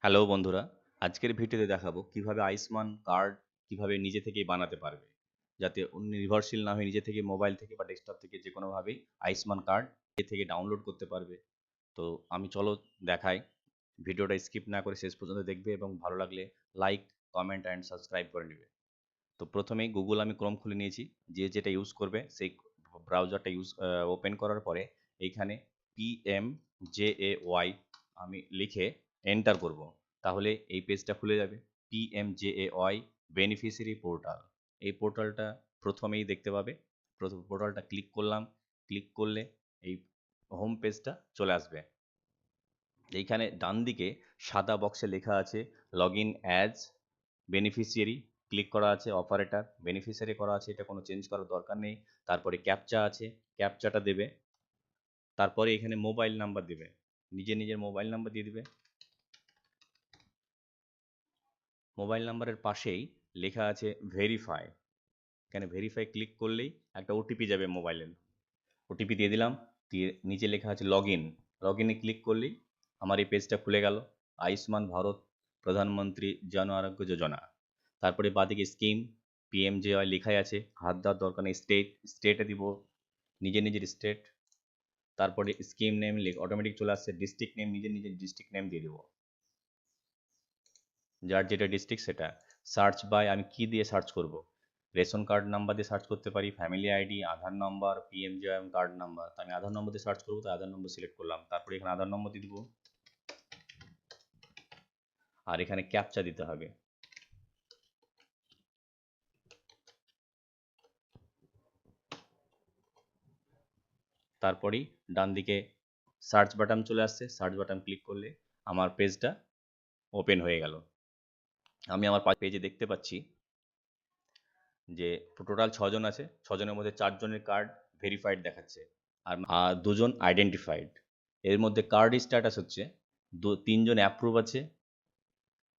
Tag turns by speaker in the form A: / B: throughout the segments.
A: Hello বন্ধুরা, আজকের ভিডিওতে দেখাবো কিভাবে আয়ুষ্মান কার্ড কিভাবে নিজে থেকেই বানাতে পারবে। যাতে নির্ভরশীল না হয়ে নিজে থেকে মোবাইল থেকে বা ডেস্কটপ থেকে যেকোনোভাবেই আয়ুষ্মান কার্ড নিজে থেকে ডাউনলোড করতে পারবে। তো আমি চলো দেখাই। ভিডিওটা স্কিপ না করে শেষ পর্যন্ত দেখবে এবং ভালো লাগলে লাইক, কমেন্ট অ্যান্ড সাবস্ক্রাইব করে নেবে। তো প্রথমেই গুগল আমি ক্রোম খুলে নিয়েছি। যে যেটা ইউজ করবে সেই ব্রাউজারটা ওপেন করার পরে এইখানে PMJAY আমি লিখে এন্টার করব। তাহলে এই পেজটা খুলে যাবে। PMJAY beneficiary portal. এই পোর্টালটা প্রথমেই দেখতে পাবে। প্রথম পোর্টালটা ক্লিক করলাম। ক্লিক করলে এই হোম পেজটা চলে আসবে। এইখানে ডান দিকে সাদা বক্সে লেখা আছে log in as beneficiary. Click করা আছে অপারেটর বেনিফিশিয়ারি করা আছে, এটা কোনো চেঞ্জ করার দরকার নেই। তারপরে ক্যাপচা আছে, ক্যাপচাটা দেবে। তারপরে এখানে মোবাইল নাম্বার দেবে, নিজের মোবাইল নাম্বার দিয়ে দিবে। মোবাইল নাম্বারের পাশেই লেখা আছে ভেরিফাই। এখানে ভেরিফাই ক্লিক করলেই একটা ওটিপি যাবে মোবাইলে। ওটিপি দিয়ে দিলাম। দিয়ে নিচে লেখা আছে লগ ইন। লগ ইনে ক্লিক করলেই আমার এই পেজটা খুলে গেল। আয়ুষ্মান ভারত প্রধানমন্ত্রী জন আরোগ্য যোজনা। তারপরে বাদিকে স্কিম PMJY লেখাই আছে, হাত দেওয়ার দরকার নেই। স্টেটে দিব নিজের স্টেট। তারপরে স্কিম নেম অটোমেটিক চলে আসছে। ডিস্ট্রিক্ট নেম নিজের ডিস্ট্রিক্ট নেম দিয়ে দিব, যার যেটা ডিস্ট্রিক্ট সেটা। সার্চ বাই আমি কি দিয়ে সার্চ করব? রেশন কার্ড নাম্বার দিয়ে সার্চ করতে পারি, ফ্যামিলি আইডি, আধার নম্বর, PMJY কার্ড নাম্বার। তো আমি আধার নম্বর দিয়ে সার্চ করবো, তো আধার নম্বর সিলেক্ট করলাম। তারপরে এখানে আধার নম্বর দিয়ে দিব, আর এখানে ক্যাপচা দিতে হবে। তারপরেই ডান দিকে সার্চ বাটন চলে আসছে। সার্চ বাটন ক্লিক করলে আমার পেজটা ওপেন হয়ে গেল। আমি আমার পেজে দেখতে পাচ্ছি যে টোটাল 6 জন আছে। 6 জনের মধ্যে 4 জনের কার্ড ভেরিফাইড দেখাচ্ছে, আর 2 জন আইডেন্টিফাইড। এর মধ্যে কার্ড স্ট্যাটাস হচ্ছে 3 জন অ্যাপ্রুভ আছে,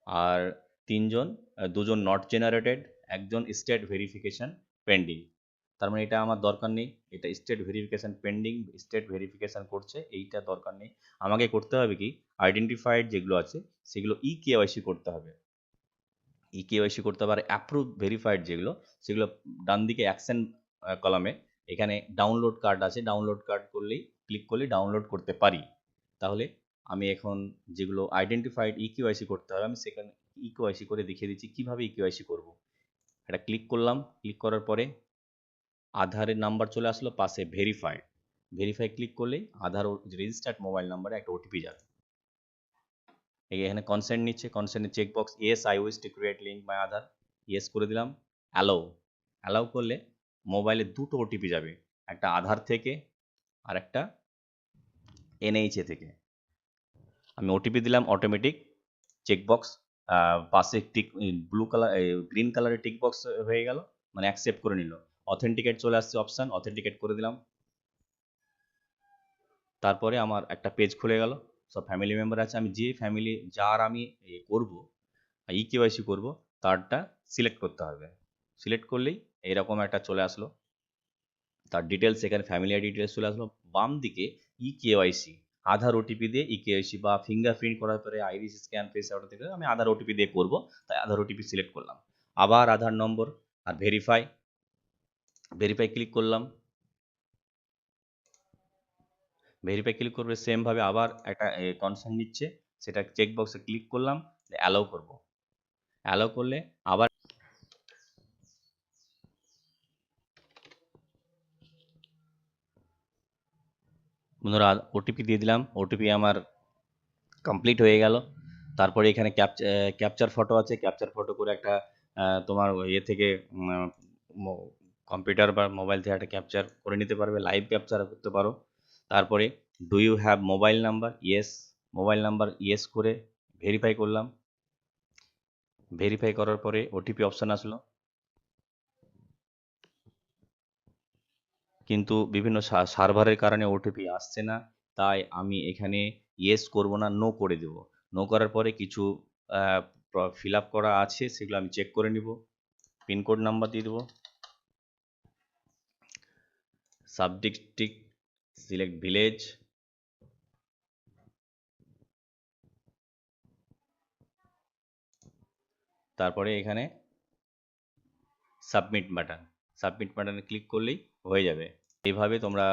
A: আর 3 জন 2 জন নট জেনারেটেড, একজন স্টেট ভেরিফিকেশন পেন্ডিং। তার মানে এটা আমার দরকার নেই। এটা state verification pending, state verification করছে, এইটা দরকার নেই। আমাকে করতে হবে কি, আইডেন্টিফাইড যেগুলো আছে সেগুলো KYC করতে হবে। KYC করতে হবে। আর অ্যাপ্রুভ ভেরিফাইড যেগুলো, সেগুলো ডান দিকে অ্যাকশন কলামে এখানে ডাউনলোড কার্ড আছে। ডাউনলোড কার্ড করলেই ক্লিক করলেই ডাউনলোড করতে পারি। তাহলে আমি এখন যেগুলো আইডেন্টিফাইড KYC করতে হবে, আমি সেখানে KYC করে দেখিয়ে দিচ্ছি কিভাবে KYC করব। এটা ক্লিক করলাম। ক্লিক করার পরে আধারের নাম্বার চলে আসলো, পাশে ভেরিফাই। ভেরিফাই ক্লিক করলেই আধার রেজিস্টার্ড মোবাইল নাম্বারে একটা ওটিপি যাবে। এখানে কনসেন্ট নিচ্ছে, কনসেন্টের checkbox yes I wish to create link my Aadhaar, yes করে দিলাম। অ্যালাউ। অ্যালাউ করলে মোবাইলে 2টো ওটিপি যাবে, একটা আধার থেকে আর একটা NHA থেকে। আমি ওটিপি দিলাম, অটোমেটিক চেকবক্স পাশে টিক ব্লু কালার গ্রিন কালারের টিকবক্স হয়ে গেল, মানে অ্যাকসেপ্ট করে নিল। অথেন্টিকেট চলে আসছে অপশান, অথেন্টিকেট করে দিলাম। তারপরে আমার একটা পেজ খুলে গেল, সব ফ্যামিলি মেম্বার আছে। আমি যে ফ্যামিলি যার আমি করব KYC করব তারটা সিলেক্ট করতে হবে। সিলেক্ট করলেই এরকম একটা চলে আসলো, তার ডিটেলস। এখানে ফ্যামিলি ডিটেলস চলে আসলো। বাম দিকে KYC আধার ওটিপি দিয়ে KYC বা ফিঙ্গারপ্রিন্ট করার পরে আইরিস স্ক্যান ফেস আউট থেকে আমি আধার ওটিপি দিয়ে করব, তাই আধার ওটিপি সিলেক্ট করলাম। আবার আধার নম্বর আর ভেরিফাই। ভেরিফাই ক্লিক করলাম। ভেরিফাই ক্লিক করবে সেমভাবে আবার একটা কনসার্ন নিচ্ছে, সেটা চেকবক্সে ক্লিক করলাম, অ্যালাউ করব। অ্যালাউ করলে আবার বন্ধুরা ওটিপি দিয়ে দিলাম। ওটিপি আমার কমপ্লিট হয়ে গেল। তারপরে এখানে ক্যাপচার ফটো আছে। ক্যাপচার ফটো করে একটা তোমার থেকে কম্পিউটার বা মোবাইল থেকে একটা ক্যাপচার করে নিতে পারবে, লাইভ ক্যাপচার করতে পারো। তারপরে do you have mobile number, yes. Mobile number yes করে ভেরিফাই করলাম। ভেরিফাই করার পরে ওটিপি অপশান আসলো, কিন্তু বিভিন্ন সার্ভারের কারণে ওটিপি আসছে না। তাই আমি এখানে ইয়েস করব না, নো করে দেব। নো করার পরে কিছু ফিল আপ করা আছে, সেগুলো আমি চেক করে নিব। পিনকোড নাম্বার দিয়ে দেবো, সাব ডিস্ট্রিক্ট, সিলেক্ট ভিলেজ, তারপরে এখানে সাবমিট বাটনে ক্লিক করলেই হয়ে যাবে। এইভাবে তোমরা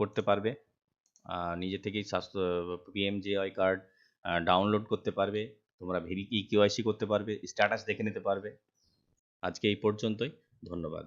A: করতে পারবে, নিজে থেকেই স্বাস্থ্য পিএমজেওয়াই কার্ড ডাউনলোড করতে পারবে, তোমরা কেওয়াইসি করতে পারবে, স্ট্যাটাস দেখে নিতে পারবে। আজকে এই পর্যন্তই, ধন্যবাদ।